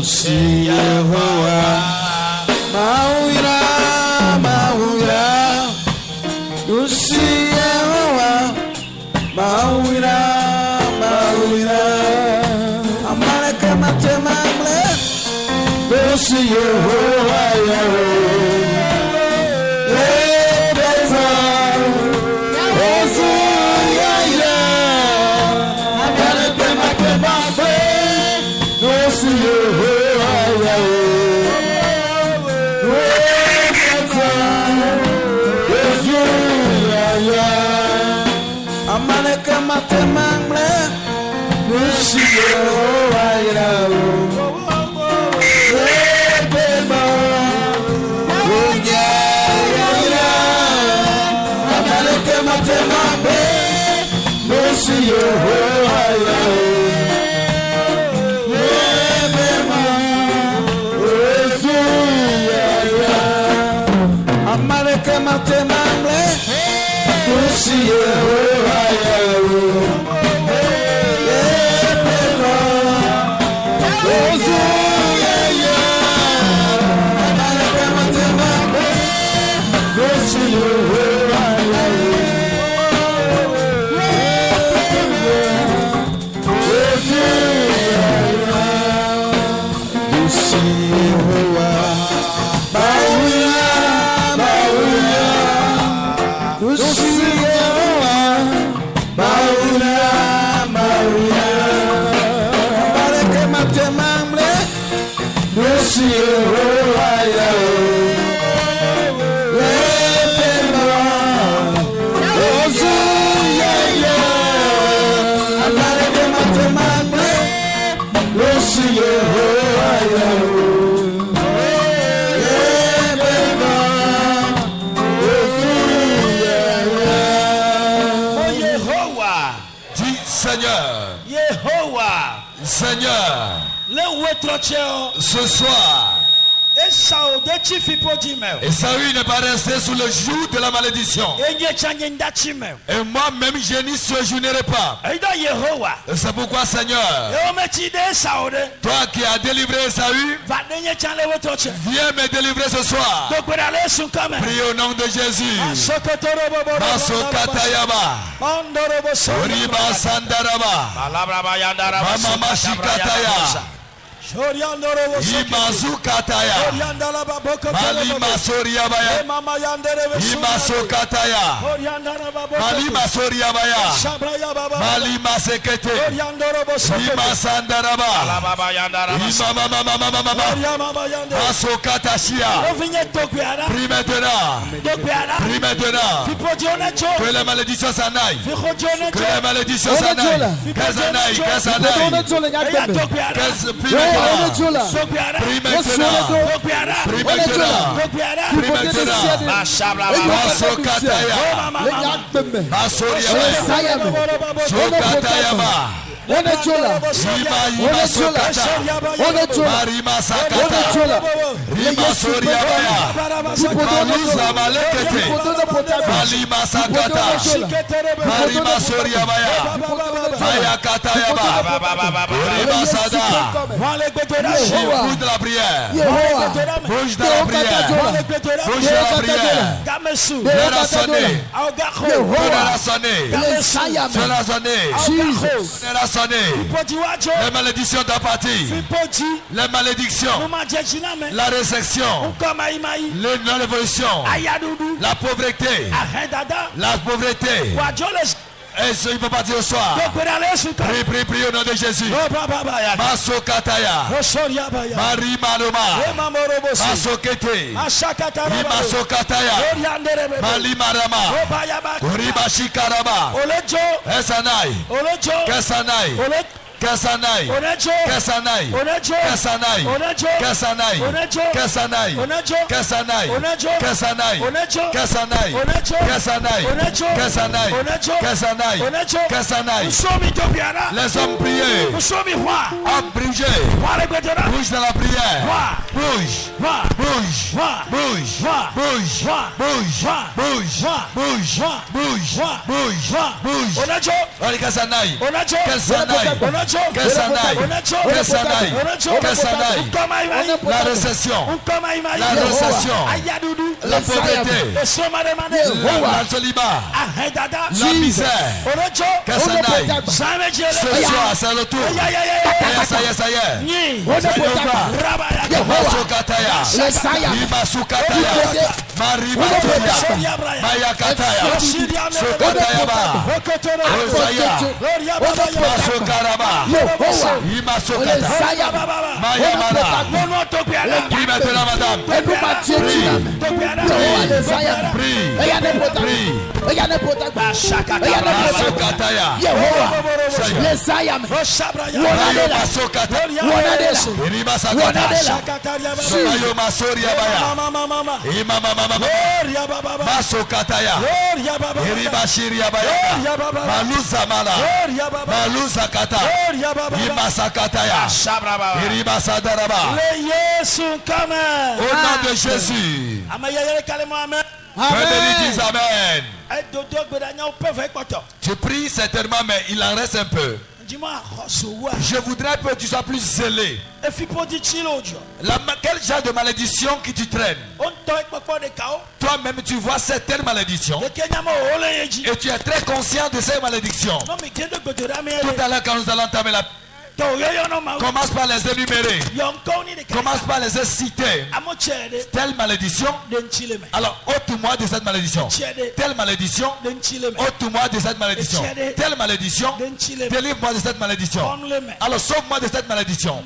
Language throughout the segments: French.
Nusi Yehowa Mawira Mawira Nusi Yehowa Mawira Mawira Amaleke Matemamle Nusi Yehowa Yahweh Amaleke Matemamle Nusi Yehowa Amaleke Matemamle Nusi Yehowa Amaleke Matemamle Nusi Yehowa Seigneur, ce soir, Esaü n'est pas resté sous le joug de la malédiction. Et moi-même, je n'y séjournerai pas. C'est pourquoi, Seigneur, toi qui as délivré Esaü, viens me délivrer ce soir. Prie au nom de Jésus. Masokatayaba, Oriba Sandaraba, Mama Shikataya. Imazu Kataya Malima Soriabaya Imaso Kataya Malima Soriabaya Malima Sekete Ima Sandaraba Ima Mama Maso Katashia. Prie maintenant que la malédiction s'en aille. Que la malédiction s'en aille. Qu'elle s'en aille. Qu'elle s'en aille. Prie maintenant. Bouge de la prière. Bouge de la prière. Bouge de la prière. L'heure a sonné. L'heure a sonné. L'heure a sonné. L'heure a sonné. Les malédictions doivent partir. Les malédictions. La résection. L'évolution. La pauvreté. La pauvreté. Et il peut partir au soir. Prie au nom de Jésus. Maso Kataya. Marie Maloma. Maso Kete. Maso Kataya. Mali Marama. Uriba Shikaraba. Esanaï. Kesanaï. Kasanaï, Kasanaï, Kasanaï, Kasanaï, Kasanaï, Kasanaï, Kasanaï, Kasanaï, Kasanaï, Kasanaï, Kasanaï, Kasanaï. Les hommes priés ont brûlé. Bouge dans la prière. Bouge, bouge, bouge, bouge, bouge, bouge, bouge, bouge, bouge, bouge. Kasanaï, Kasanaï. qu'elle s'en aille, la récession, la pauvreté, la célibat, la misère, qu'elle s'en aille. Ce soir, c'est le tour. Ça y est, ça y est. Masukataya, Masukataya, Maribatoya, Mayakataya, Sukatayaba, Osaya, Masukaraba, Imasukata, Mayamara. Prie maintenant, madame. Prie. Masukataya, Soyo Masoria Baya, Masokataya, Iribashiria Baya, Maluza Mala, Maluza Kata, Imasakataya, Iribasadaraba. Au nom de Jésus. Dis amen. Tu pries certainement, mais il en reste un peu. Je voudrais que tu sois plus zélé. Quel genre de malédiction que tu traînes? Toi-même tu vois certaines malédictions et tu es très conscient de ces malédictions. Tout à l'heure quand nous allons entamer la... Commence par les énumérer. Commence par les citer. Telle malédiction. Alors ôte-moi de cette malédiction. Telle malédiction. Ôte-moi de cette malédiction. Telle malédiction. Délivre-moi de cette malédiction. Alors sauve-moi de cette malédiction.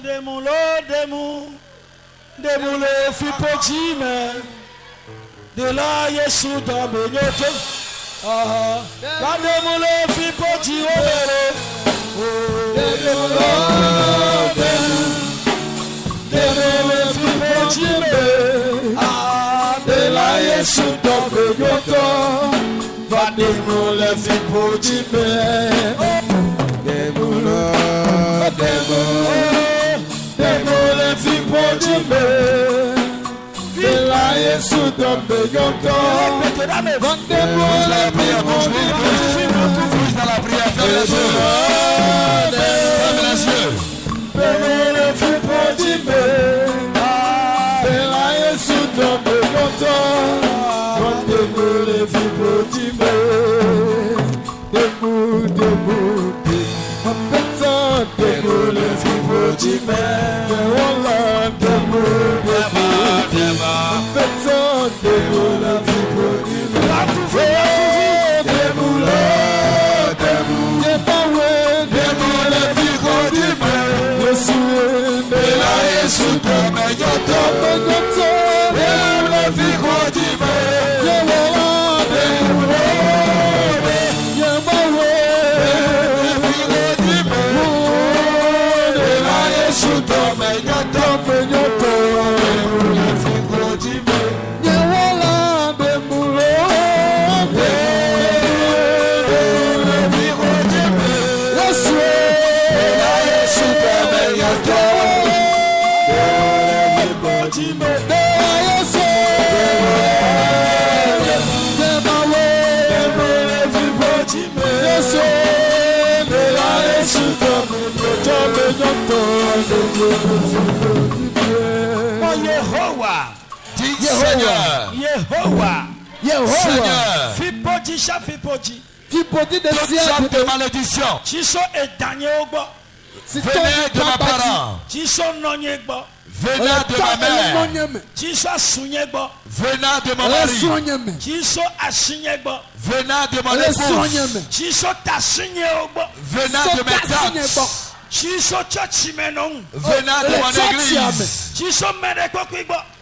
Seigneur, toute sorte de malédiction venez de mes parents, venant de ma mère, venant de mon mari, venant de mon épouse, venant de mes tantes, venant de mon église,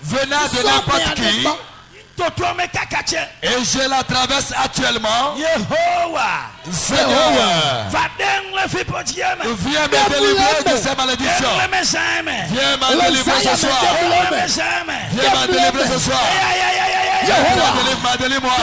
venant de n'importe qui. Et je la traverse actuellement. Seigneur, viens me délivrer de ces malédictions. Viens me délivrer ce soir. Viens me délivrer ce soir. Délivre-moi.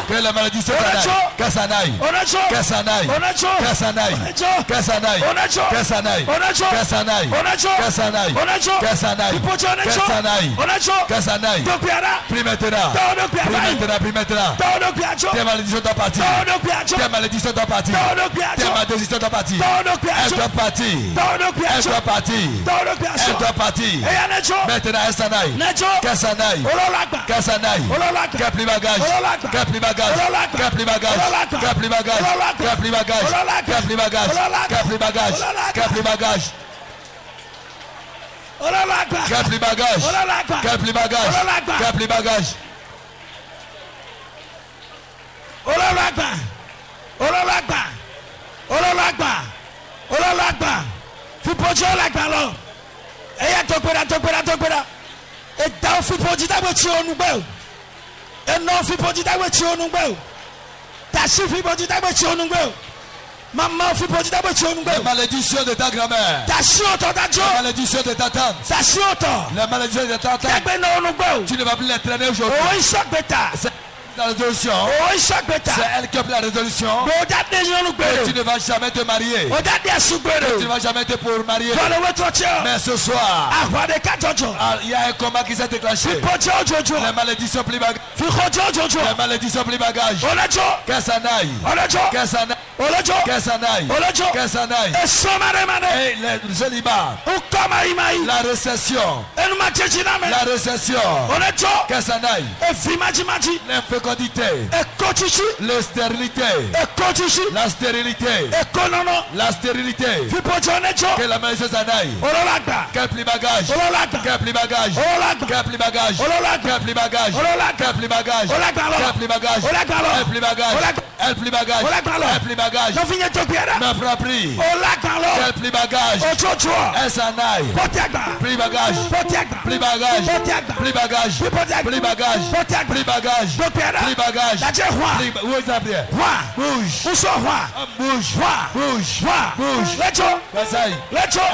Que la malédiction s'aille. Prie maintenant. Tes malédictions doivent partir. Tes malédictions doivent partir. Tes malédictions doivent partir. Elle doit partir. Elle doit partir. Elle doit partir. Maintenant, elle s'en aille. Qu'elle s'en aille. Qu'elle s'en aille. Qu'elle plie bagage. Qu'elle plie bagage. Qu'elle plie bagage. Qu'elle plie bagage. Qu'elle plie bagage. Qu'elle plie bagage. Qu'elle plie bagage. Qu'elle plie bagage. Qu'elle plie bagage. Qu'elle plie bagage. Qu'elle plie bagage. La malédiction de ta grand-mère. La malédiction de ta tante. La malédiction de ta tante. Tu ne vas plus les traîner aujourd'hui. La résolution. C'est elle qui a pris la résolution. Tu ne vas jamais te marier. Tu ne vas jamais te pour marier. Mais ce soir, il y a un combat qui s'est déclenché. La malédiction plie bagage. La malédiction plie bagage. Qu'elle s'en aille. Qu'elle s'en aille. Qu'elle s'en aille. Qu'elle s'en aille. Et le célibat. La récession. La récession. Qu'elle s'en aille. L'infécondité. La stérilité. La stérilité. La stérilité. Que la malédiction s'en aille. Qu'elle plie bagage. Qu'elle plie bagage. Qu'elle plie bagage. Qu'elle plie bagage. Qu'elle plie bagage. Qu'elle plie bagage. Elle plie bagage. Elle plie bagage. Elle plie bagage. Ma proprie. Qu'elle plie bagage. Elle s'en aille. Plie bagage. Plie bagage. Plie bagage. Plie bagage. Plie bagage. Plie bagage. Où est ta prière? Bouge. Bouge. Bouge. Bouge. Elle s'en aille.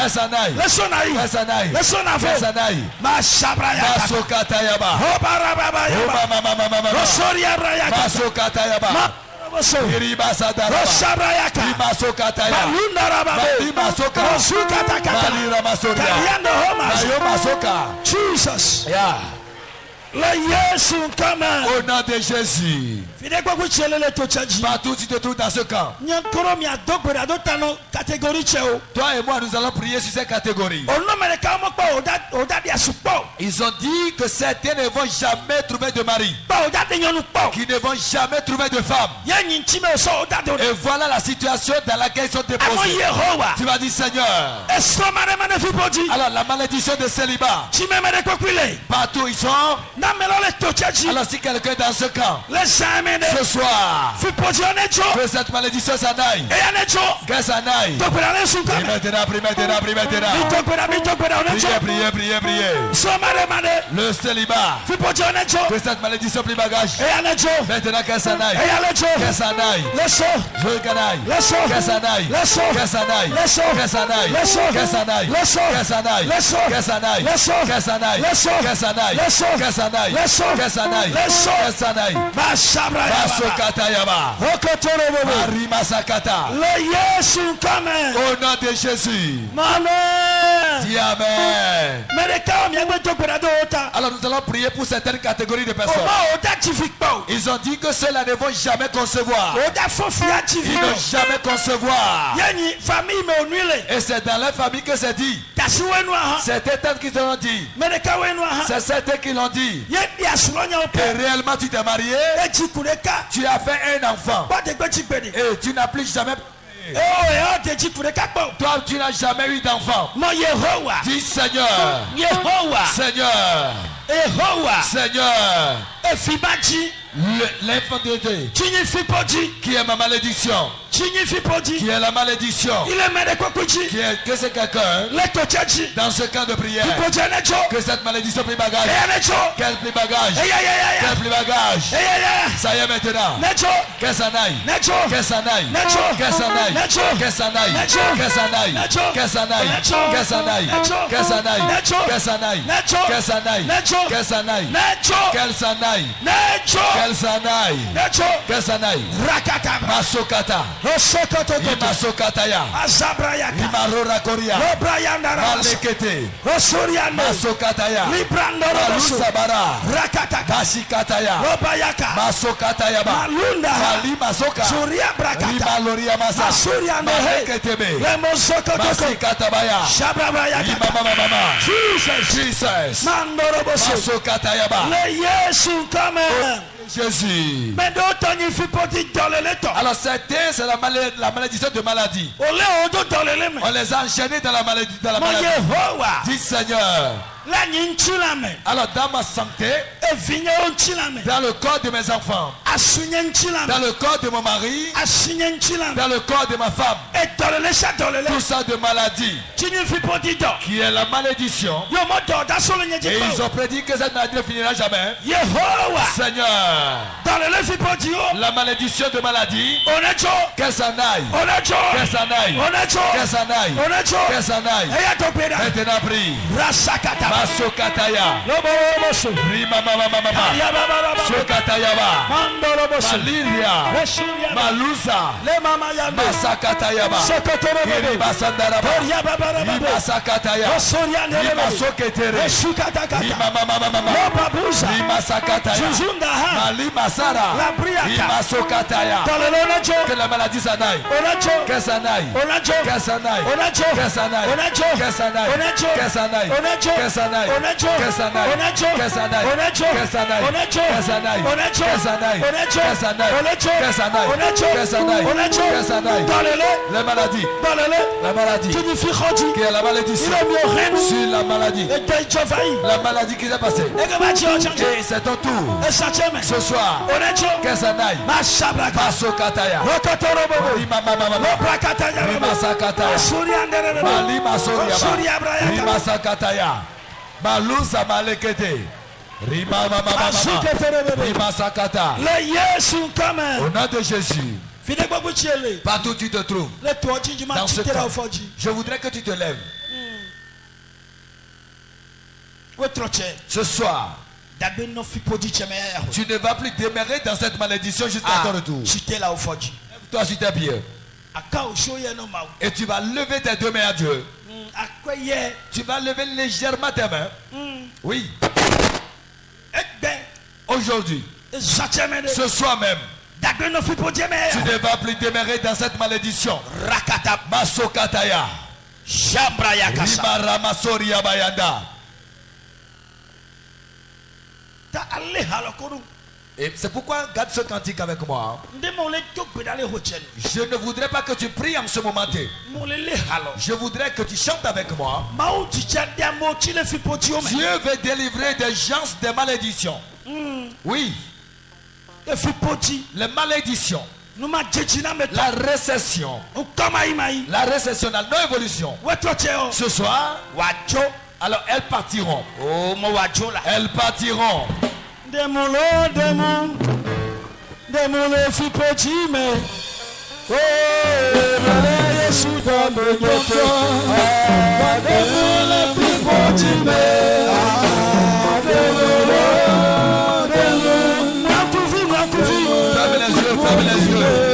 Elle s'en aille. Elle s'en aille. Elle s'en aille. Masokatayaba. Masokatayaba. Jesus. Yeah. Au nom de Jésus. Partout tu te trouves dans ce camp. Toi et moi nous allons prier sur ces catégories. Ils ont dit que certains ne vont jamais trouver de mari, qui ne vont jamais trouver de femme. Et voilà la situation dans laquelle ils sont déposés. Tu vas dire, Seigneur, alors la malédiction de célibat, partout ils sont. Alors si quelqu'un est dans ce camp, ce soir, que cette malédiction s'en aille, qu'elle s'en aille. Priez. Le célibat, que cette malédiction plus bagage. Maintenant qu'elle s'en aille, qu'elle s'en aille, je veux qu'elle aille, qu'elle s'en aille, qu'elle s'en aille, qu'elle s'en aille, qu'elle s'en aille, qu'elle s'en aille, qu'elle s'en aille, qu'elle s'en aille, qu'elle s'en aille, qu'elle s'en aille, qu'elle s'en aille, qu'elle s'en aille. Masokatayaba, Marimasakata. Au nom de Jésus. Dis Amen. Alors nous allons prier pour certaines catégories de personnes. Ils ont dit que ceux-là ne vont jamais concevoir. Ils n'ont jamais concevoir. Et c'est dans leur famille que c'est dit. C'est eux qui te l'ont dit. C'est certains qui l'ont dit. Et réellement tu t'es marié. Tu as fait un enfant. Et tu n'as plus jamais. Toi tu n'as jamais eu d'enfant. Dis Seigneur. Seigneur. Seigneur. L'infantité qui est ma malédiction, qui est la malédiction, qui est que c'est quelqu'un dans ce camp de prière, que cette malédiction plus bagage, quel plus bagage, quel plus bagage, ça y est maintenant, qu'elle s'en aille, qu'elle s'en aille, qu'elle s'en aille, qu'elle s'en aille, qu'elle s'en aille, qu'elle s'en aille, qu'elle s'en aille, qu'elle s'en aille, qu'elle s'en aille, qu'elle s'en aille, qu'elle s'en aille, qu'elle s'en aille, qu'elle s'en aille, qu'elle s'en aille. Masokata, Masokataya, Limarora Koria, Malekete, Masokataya, Malusabara, Bashikataya, Masokataya, Mali Masoka, Limaloria Masa, Maleketebe, Masikatabaya, Jesus, Masokataya. Jésus. Alors certains, c'est la malédiction de maladie. On les a enchaînés dans la maladie. Dis Seigneur. Alors dans ma santé, dans le corps de mes enfants, dans le corps de mon mari, dans le corps de ma femme, tout ça de maladie, qui est la malédiction. Et ils ont prédit que cette maladie ne finira jamais. Seigneur, la malédiction de maladie, qu'elle s'en aille, qu'elle s'en aille, qu'elle s'en aille, qu'elle s'en aille. Maintenant prie. Masokataya, Rima Mama, Sokatayaba, Maliria, Malusa, Masakatayaba, Kiriba Sandaraba, Rima Sakataya, Rima Soketere, Rima Mama, Rima Sakataya, Malima Sara, Rima Sokataya. Que la maladie s'en aille, qu'elle s'en aille, qu'elle s'en aille, qu'elle s'en aille, qu'elle s'en aille, qu'elle s'en aille, qu'elle s'en aille, qu'elle s'en aille, qu'elle s'en aille, qu'elle s'en aille, qu'elle s'en aille, qu'elle s'en aille, qu'elle s'en aille, qu'elle s'en aille, qu'elle s'en aille, qu'elle s'en aille. La maladie, la maladie, qui est la malédiction sur la maladie, la maladie qui s'est passée. Et c'est ton tour. Ce soir, qu'elle s'en aille. Masokataya, Rima Sakataya, Malima Soriaba, Rima Sakataya, Malusa Malekete, Rima Mama, Rima Sakata. Au nom de Jésus, partout où tu te trouves, dans ce temps, je voudrais que tu te lèves. Ce soir, tu ne vas plus demeurer dans cette malédiction jusqu'à ton retour. Toi, sur tes pieds. Et tu vas lever tes deux mains à Dieu. Tu vas lever légèrement tes mains. Oui. Aujourd'hui, ce soir même, tu ne vas plus demeurer dans cette malédiction. Masokataya, Rima Ramasoria Bayanda. Et c'est pourquoi garde ce cantique avec moi. Je ne voudrais pas que tu pries en ce moment. Je voudrais que tu chantes avec moi. Dieu veut délivrer des gens des malédictions. Oui. Les malédictions. La récession. La récession, la non-évolution. Ce soir, alors elles partiront. Elles partiront. Fermez les yeux.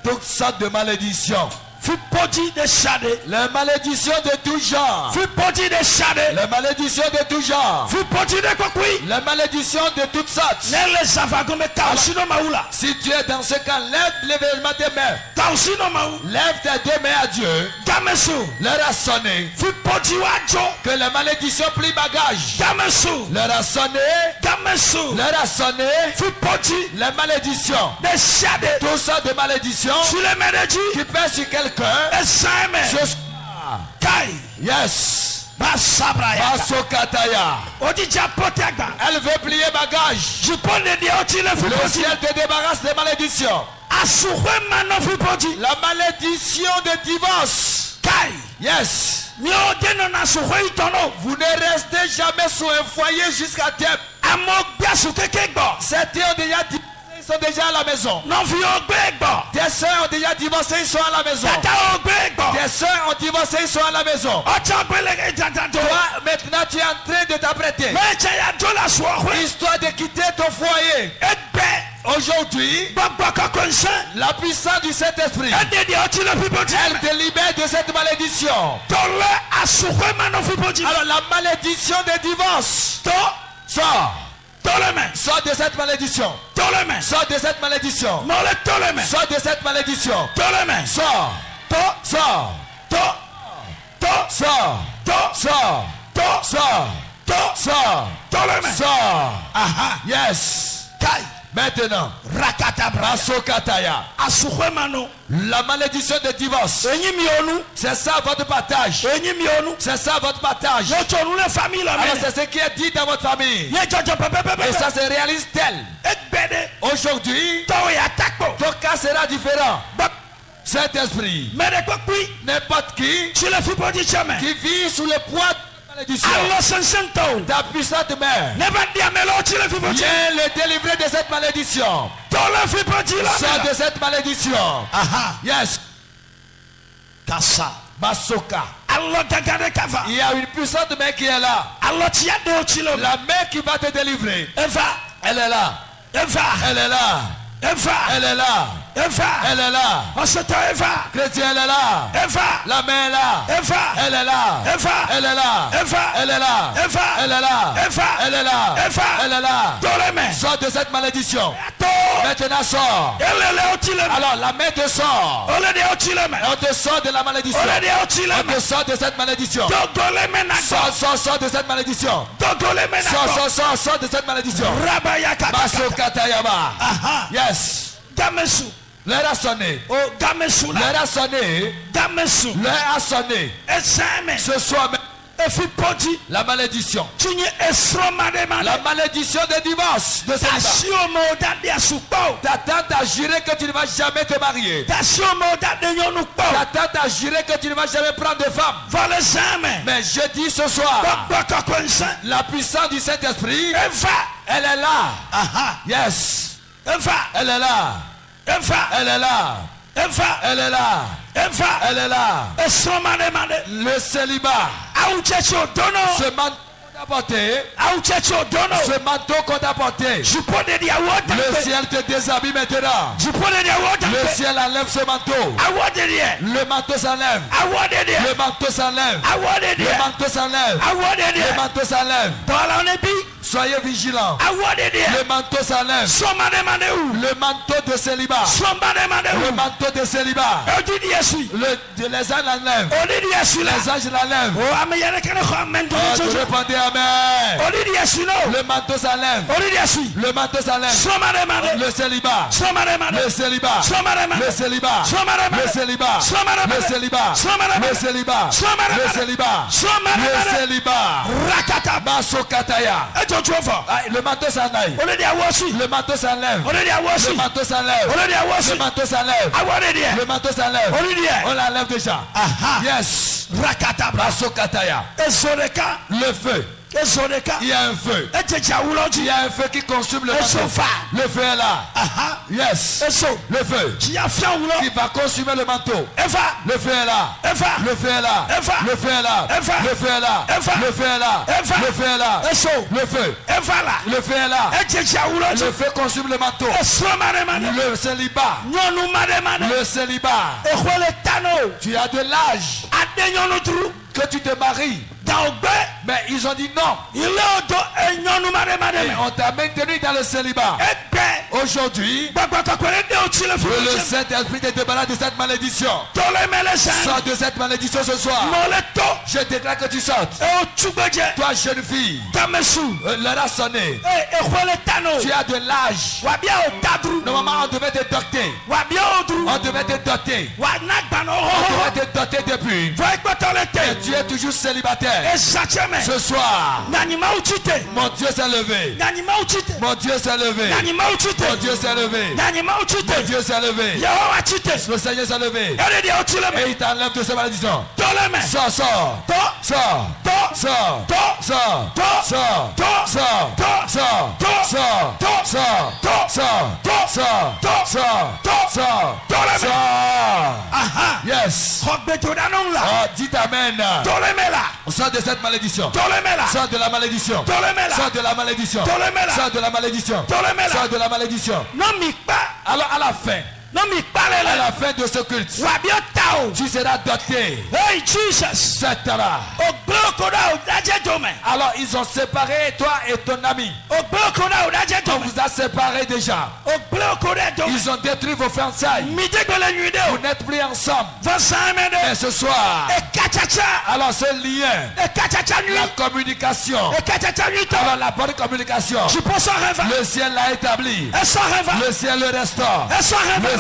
Toute sorte de malédiction. Les malédictions de tout genre. Les malédictions de tout genre. Les malédictions de toutes sortes. Si tu es dans ce cas, lève l'événement des mains. Lève tes deux mains à Dieu. Leur a sonné. Que les malédictions plient bagage. Leur a sonné. Leur a sonné. Les malédictions. Tout ça de malédictions qui pèsent sur quelqu'un. Yes. Masokataya. Elle veut plier bagage. Le ciel te débarrasse des malédictions. La malédiction de divorce. Yes. Vous ne restez jamais sur un foyer jusqu'à terme. Certains ont déjà divorcé, ils sont déjà à la maison. Tes soeurs ont déjà divorcé, ils sont à la maison. Tes soeurs ont divorcé, ils sont à la maison. Toi, maintenant, tu es en train de t'apprêter. Histoire de quitter ton foyer. Aujourd'hui, la puissance du Saint-Esprit, elle te libère de cette malédiction. Alors la malédiction de divorce, sors. Sors de cette malédiction. Sors de cette malédiction. Sors de cette malédiction. Sors. Sors. Sors. Sors. Sors. Sors. Yes. Maintenant, la malédiction de divorce, c'est ça votre partage. C'est ça votre partage. Alors c'est ce qui est dit dans votre famille. Et ça se réalise tel. Aujourd'hui, ton cas sera différent. Saint-Esprit, n'importe qui vit sous le poids de la malédiction, ta puissante mère, viens le délivrer de cette malédiction. Sors de cette malédiction. Yes. Masoka. Il y a une puissante main qui est là. La main qui va te délivrer. Elle est là. Elle est là. Elle est là. Elle est là. Chrétien, elle est là. La main est là. Elle est là. Elle est là. Elle est là. Elle est là. Elle est là. Elle est là. Sors de cette malédiction. Maintenant sors. Alors la main te sort. On te sort de la malédiction. On te sort de cette malédiction. Sors de cette malédiction. Sors de cette malédiction. Masokatayaba. Yes. Leur a sonné. Leur a sonné. Leur a sonné. Ce soir même. La malédiction. La malédiction de divorce. De ta tante a juré que tu ne vas jamais te marier. Ta tante a juré que tu ne vas jamais prendre de femme. Mais je dis ce soir, la puissance du Saint-Esprit, elle est là. Yes. Elle est là. Elle est là. Elle est là. Elle est là. Le célibat. Ce manteau qu'on a porté. Ce manteau qu'on a porté. Le ciel te déshabille maintenant. Le ciel enlève ce manteau. Le manteau s'enlève. Le manteau s'enlève. Le manteau s'enlève. Le manteau s'enlève. Soyez vigilants. Le manteau s'enlève. Le manteau de célibat. Le manteau de célibat. Les anges l'enlèvent. Les anges l'enlèvent. Tu répondez amen. Le manteau s'enlève. Le manteau s'enlève. Le célibat. Le célibat. Le célibat. Le célibat. Le célibat. Le célibat. Le célibat. Le célibat. Masokataya. Le manteau s'enlève. Le manteau s'enlève. Le manteau s'enlève. Le manteau s'enlève. Le manteau s'enlève. On l'enlève déjà. Yes. Masokataya. Le feu. Il y a un feu. Il y a un feu qui consume le manteau. Le feu est là. Yes. Le feu qui va consumer le manteau. Le feu est là. Le feu est là. Le feu est là. Le feu est là. Le feu est là. Le feu est là. Le feu. Le feu est là. Le feu consume le manteau. Le célibat. Le célibat. Tu as de l'âge que tu te maries. Mais ils ont dit non. Et on t'a maintenu dans le célibat. Aujourd'hui, le Saint-Esprit te débarrasse de cette malédiction. Sors de cette malédiction ce soir. Je déclare que tu sortes. Toi, jeune fille, l'heure a sonné. Tu as de l'âge. Normalement, on devait te doter. On devait te doter. On devait te doter depuis. Et tu es toujours célibataire. Ce soir, mon Dieu s'est levé. Mon Dieu s'est levé. Mon Dieu s'est levé. Mon Dieu s'est levé. Le Seigneur s'est levé. Et il t'enlève de ces malédictions. Sors, sors. Sors. Sors. Sors. Sors. Sors. Sors. Sors. Sors. Sors. Sors. Sors. Yes. Dites amen. Sors de cette malédiction. Sors de la malédiction. Sors de la malédiction. Sors de la malédiction. Sors de la malédiction. Alors à la fin. À la fin de ce culte, tu seras doté. Hey Jesus. Alors ils ont séparé toi et ton ami. On vous a séparé déjà. Ils ont détruit vos fiançailles. Vous n'êtes plus ensemble. Mais ce soir, alors ce lien, la communication, alors la bonne communication, le ciel l'a établi. Le ciel le restaure. Le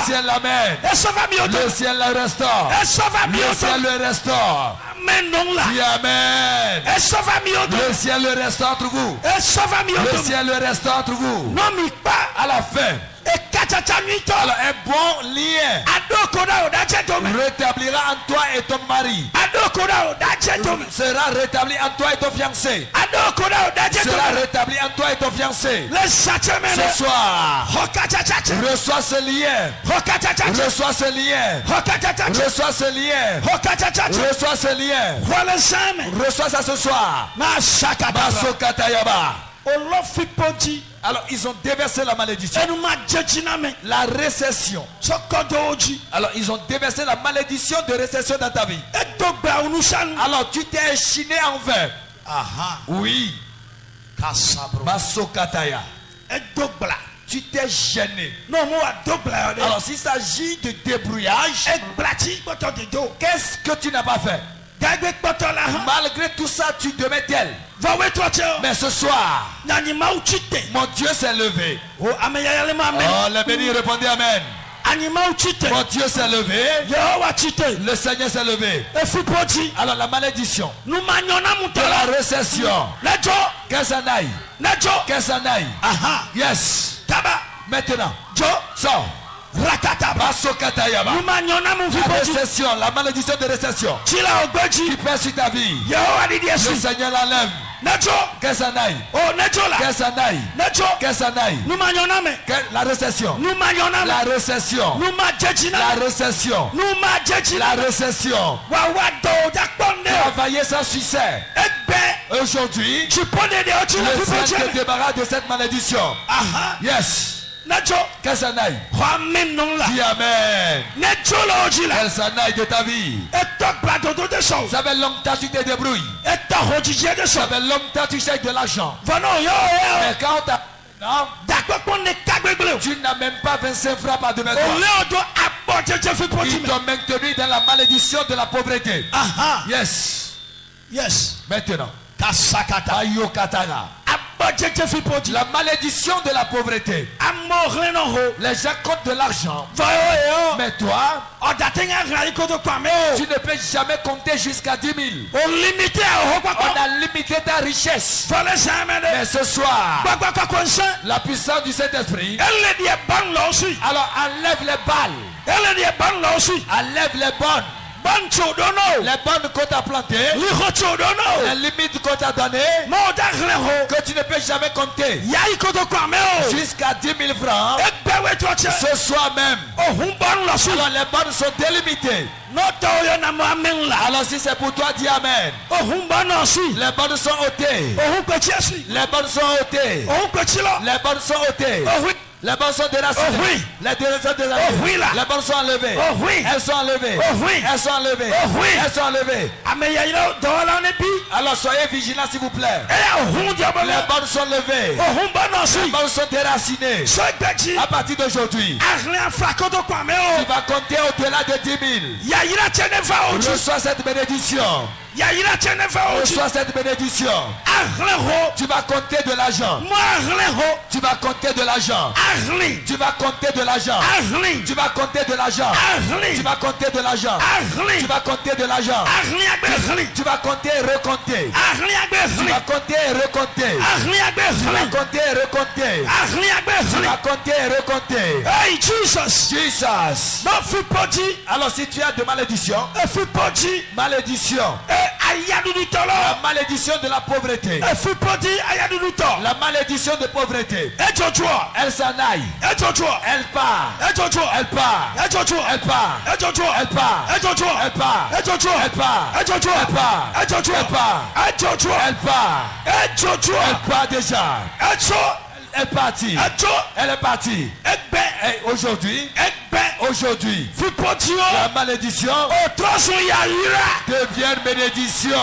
ciel l'amène. Le ciel le restaure. Le ciel le restaure. Dis amen. Le ciel le restaure entre vous. Le ciel le restaure entre vous. À la fin, alors un bon lien rétablira en toi et ton mari. Sera rétabli en toi et ton fiancé. Sera rétabli en toi et ton fiancé. Ce soir, reçois ce lien. Reçois ce lien. Reçois ce lien. Reçois ce lien. Reçois ça ce soir. Alors ils ont déversé la malédiction. La récession. Alors ils ont déversé la malédiction de récession dans ta vie. Alors tu t'es échiné en vain. Oui. Masokataya. Tu t'es gêné. Alors s'il s'agit de débrouillage, qu'est-ce que tu n'as pas fait? Malgré tout ça, tu demeures tel. Mais ce soir, mon Dieu s'est levé. Oh, les bénis répondez amen. Mon Dieu s'est levé. Le Seigneur s'est levé. Alors la malédiction de la récession, qu'elle s'en aille. Qu'elle s'en aille. Yes. Maintenant, sors. La récession, la malédiction de récession qui pèse sur ta vie, le Seigneur l'enlève. Qu'elle s'en aille. Qu'elle s'en aille. Qu'elle s'en aille. La récession. La récession. La récession. La récession. Travailler sans succès. Aujourd'hui, le Seigneur te débarrasse de cette malédiction. Yes. Qu'elle s'en aille. Dis amen. Qu'elle s'en aille de ta vie. Ça fait longtemps que tu te débrouilles. Ça fait longtemps que tu cherches de l'argent. Mais quand tu tu n'as même pas 25 francs par demain soir. Ils t'ont maintenu dans la malédiction de la pauvreté. Yes. Yes. Maintenant. La malédiction de la pauvreté. Les gens comptent de l'argent. Mais toi, tu ne peux jamais compter jusqu'à 10 000. On a limité ta richesse. Mais ce soir, la puissance du Saint-Esprit, alors enlève les balles. Enlève les bonnes. les bandes qu'on t'a plantées, les limites qu'on t'a données, que tu ne peux jamais compter, jusqu'à 10 000 francs, ce soir même. Alors les bandes sont délimitées. Alors si c'est pour toi, dis Amen. Les bandes sont ôtées. Les bandes sont ôtées. Les bandes sont ôtées. Les bandes sont déracinées. Les bandes sont enlevées. Elles sont enlevées. Elles sont enlevées. Elles sont enlevées. Alors soyez vigilants s'il vous plaît. Les bandes sont levées. Les bandes sont déracinées. À partir d'aujourd'hui, tu vas compter au-delà de 10 000. Reçois cette bénédiction. Reçois cette bénédiction. Tu vas compter de l'argent. Tu vas compter de l'argent. Tu vas compter de l'argent. Tu vas compter de l'argent. Tu vas compter de l'argent. Tu vas compter de l'argent. Tu vas compter et recompter. Tu vas compter et recompter. Tu vas compter et recompter. Tu vas compter et recompter. Hey Jesus. Jesus. Alors si tu as de malédiction, malédiction. La malédiction de la pauvreté. La malédiction de pauvreté. Elle s'en aille. Elle part. Elle part. Elle part. Elle part. Elle part. Elle part. Elle part. Elle part. Elle part déjà. Elle est partie. Elle est partie. Et aujourd'hui, la malédiction devient une bénédiction.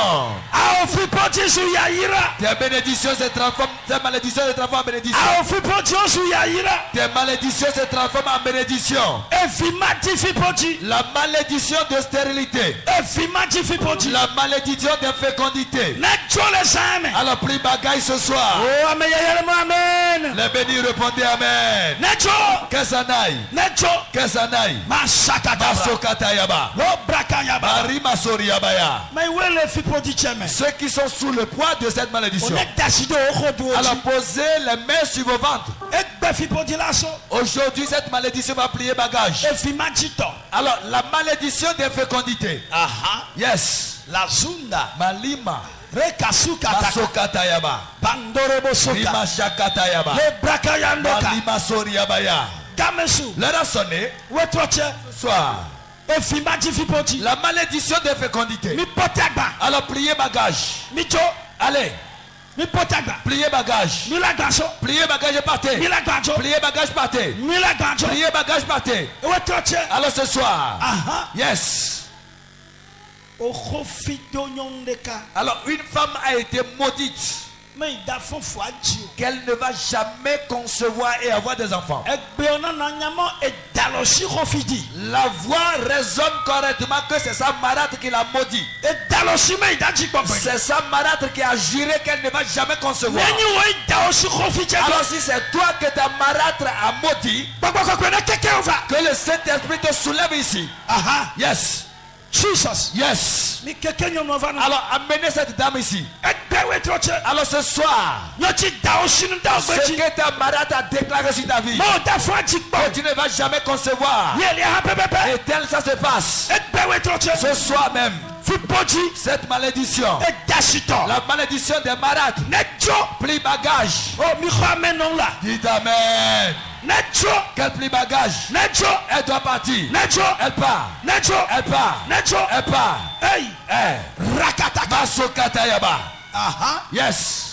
Tes bénédictions se transforment. Tes malédictions se transforment en bénédiction. Tes malédictions se transforment en bénédiction. La malédiction de stérilité. La malédiction d'infécondité. Alors prie bagaille ce soir. Les bénis répondez Amen. Que ça n'aille. Que ça n'aille. Masokatayaba. Marimasoriabaya. Ceux qui sont sous le poids de cette malédiction, alors posez les mains sur vos ventres. Aujourd'hui cette malédiction va plier bagage. Alors la malédiction d'infécondité. Yes. La zunda. Malima. Masokatayaba. Rimashakatayaba. Malimasoriabaya. L'heure a sonné. Soir. La malédiction de fécondité. Alors pliez bagage. Allez. Pliez bagage. Pliez bagage et partez. Pliez bagage, partez. Pliez bagage, partez. Alors ce soir. Yes. Alors une femme a été maudite qu'elle ne va jamais concevoir et avoir des enfants. La voix résonne correctement que c'est sa marâtre qui l'a maudit. C'est sa marâtre qui a juré qu'elle ne va jamais concevoir. Alors si c'est toi que ta marâtre a maudit, que le Saint-Esprit te soulève ici. Yes. Jesus. Yes. Alors amenez cette dame ici. Alors ce soir, ce que ta marâtre a déclaré sur ta vie, que tu ne vas jamais concevoir, et tel ça se passe. Ce soir même, cette malédiction, la malédiction des marâtres, plie bagage. Dites Amen. Qu'elle plie bagage. Elle doit partir. Elle part. Elle part. Elle part. Masokatayaba. Yes.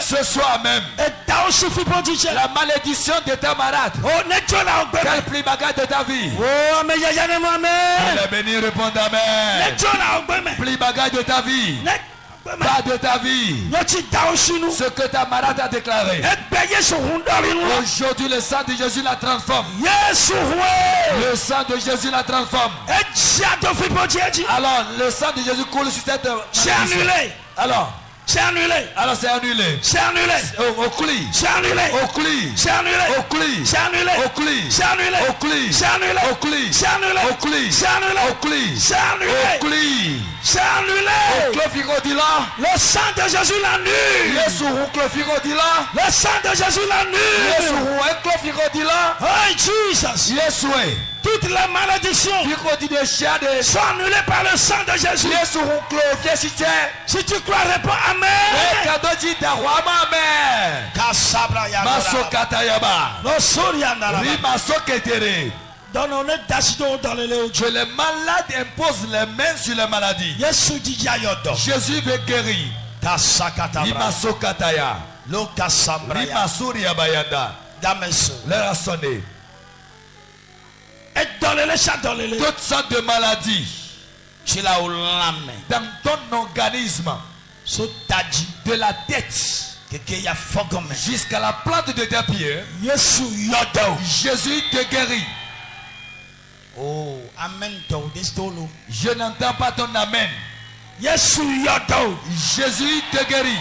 Ce soir même, la malédiction de ta marâtre, qu'elle plie bagage de ta vie. Les bénis répondent Amen. Plie bagage de ta vie. Pas de ta vie. Ce que ta marâtre a déclaré. Aujourd'hui le sang de Jésus la transforme. Le sang de Jésus la transforme. Alors le sang de Jésus coule sur cette malédiction. Alors c'est annulé. Alors c'est annulé. C'est annulé. Au cli. C'est annulé. Au cli. C'est annulé. Au cli. C'est annulé. Au cli. C'est annulé. Au cli. C'est annulé. Au cli. C'est annulé. Au cli. C'est annulé. Au cli. C'est annulé. Au cli. C'est annulé. Au clofigodila. Le sang de Jésus l'annule. Yesu hu clofigodila. Le sang de Jésus l'annule. Yesu hu clofigodila. Hey Jesus. Yesu. Toutes les malédictions sont annulées par le sang de Jésus. Si tu crois, réponds Amen. Que les malades imposent les mains sur les maladies. Jésus veut guérir. L'heure a sonné. Toutes sortes de maladies dans ton organisme, de la tête jusqu'à la plante de tes pieds, Jésus te guérit. Oh, amen. Je n'entends pas ton amen. Jésus te guérit.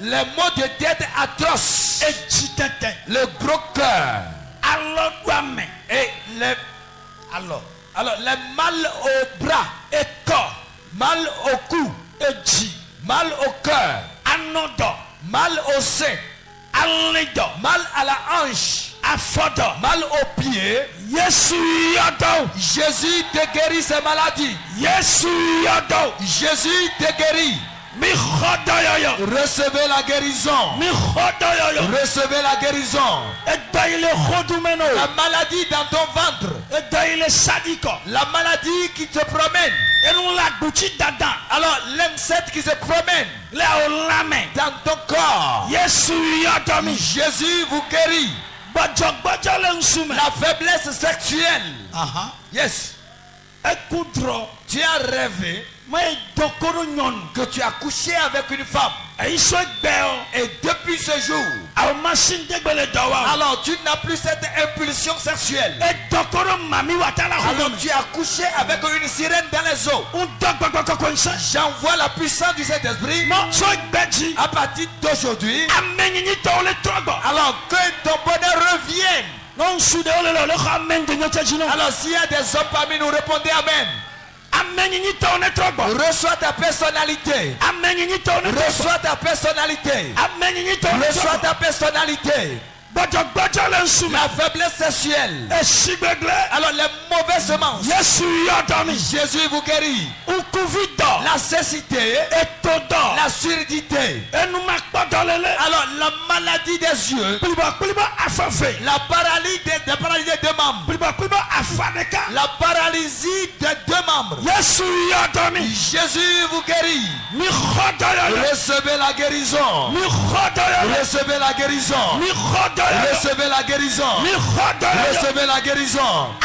Les maux de tête atroces, le gros cœur et les mal au bras et corps, mal au cou, mal au cœur, mal au sein, mal à la hanche, mal au pied. Jésus te guérit ces maladies. Jésus te guérit. Recevez la guérison. Recevez la guérison. La maladie dans ton ventre. La maladie qui te promène. Alors l'insecte qui se promène dans ton corps. Jésus vous guérit. La faiblesse sexuelle. Yes. Tu as rêvé que tu as couché avec une femme. Et depuis ce jour, alors tu n'as plus cette impulsion sexuelle. Alors tu as couché avec une sirène dans les eaux. J'envoie la puissance du Saint-Esprit à partir d'aujourd'hui. Alors que ton bonheur revienne. Alors s'il y a des hommes parmi nous, répondez Amen. Reçois ta personnalité. Reçois ta personnalité. Reçois ta personnalité. La faiblesse sexuelle. Alors les mauvaises semences. Jésus vous guérit. La cécité. La surdité. Alors la maladie des yeux. La paralysie des deux membres. La paralysie des deux membres. Jésus vous guérit. Recevez la guérison. Recevez la guérison. Recevez la guérison. Recevez la guérison.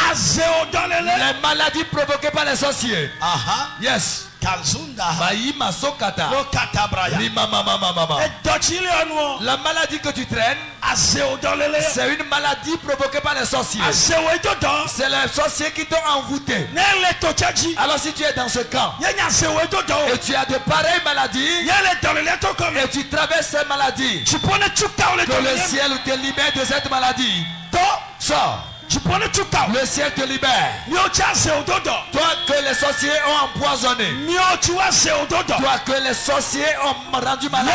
Les maladies provoquées par les sorciers. Yes. La maladie que tu traînes, c'est une maladie provoquée par les sorciers. C'est les sorciers qui t'ont envoûté. Alors si tu es dans ce camp et tu as de pareilles maladies et tu traverses ces maladies, que le ciel te libère de cette maladie. Sors. Le ciel te libère. Toi que les sorciers ont empoisonné. Toi que les sorciers ont rendu malade.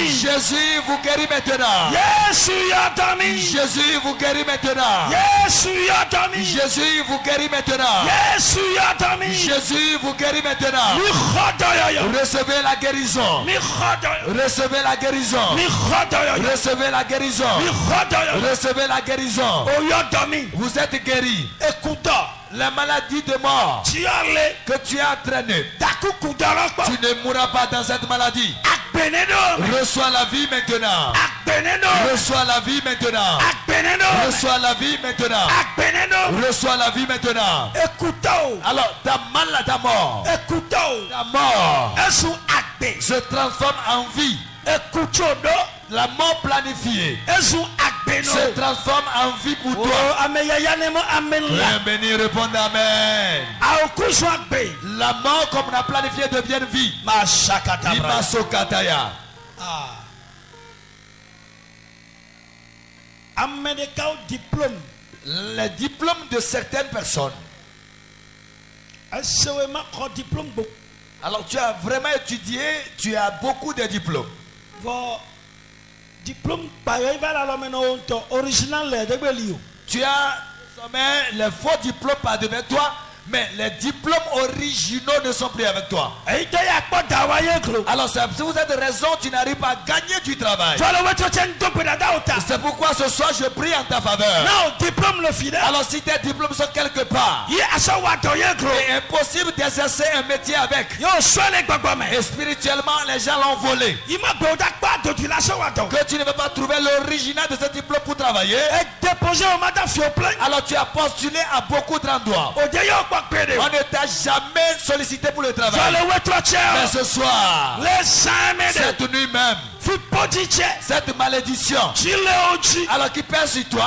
Jésus vous guérit maintenant. Jésus vous guérit maintenant. Jésus vous guérit maintenant. Jésus vous guérit maintenant. Recevez la guérison. Recevez la guérison. Recevez la guérison. Recevez la guérison. Vous êtes guéri. La maladie de mort que tu as entraînée, tu ne mourras pas dans cette maladie. Reçois la vie maintenant. Reçois la vie maintenant. Reçois la vie maintenant. Reçois la vie maintenant. Alors ta mort se transforme en vie. La mort planifiée se transforme en vie pour toi. Très béni, répondez Amen. La mort comme on a planifié devient vie. Les diplômes de certaines personnes. Alors tu as vraiment étudié, tu as beaucoup de diplômes. Diplôme original Tu as les faux diplômes par devant toi, mais les diplômes originaux ne sont plus avec toi. Alors si vous avez raison, tu n'arrives pas à gagner du travail. C'est pourquoi ce soir je prie en ta faveur. Alors si tes diplômes sont quelque part, il est impossible d'exercer un métier avec. Et spirituellement, les gens l'ont volé. Que tu ne veux pas trouver l'original de ce diplôme pour travailler. Alors tu as postulé à beaucoup d'endroits. On ne t'a jamais sollicité pour le travail. Mais ce soir, cette nuit même, cette malédiction, alors qui pèse sur toi,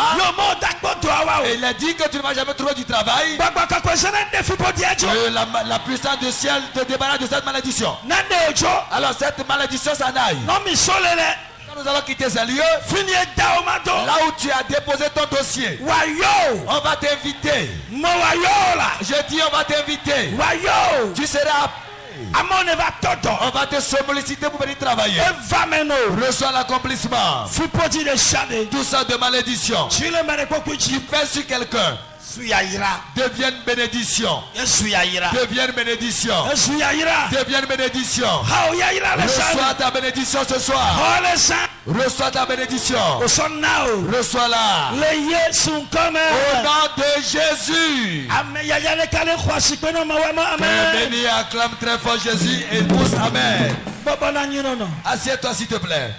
et il a dit que tu ne vas jamais trouver du travail, la puissance du ciel te débarrasse de cette malédiction. Alors cette malédiction s'en aille. Nous allons quitter ce lieu. Là où tu as déposé ton dossier, on va t'inviter. Je dis on va t'inviter. Tu seras on va te solliciter pour venir travailler. Reçois l'accomplissement. Tout ça de malédiction. Tu fais sur quelqu'un. Devienne bénédiction. Devienne bénédiction. Devienne bénédiction. Reçois ta bénédiction ce soir. Reçois ta bénédiction. Reçois-la. Au nom de Jésus. Béni, acclame très fort Jésus et pousse Amen. Assieds-toi s'il te plaît.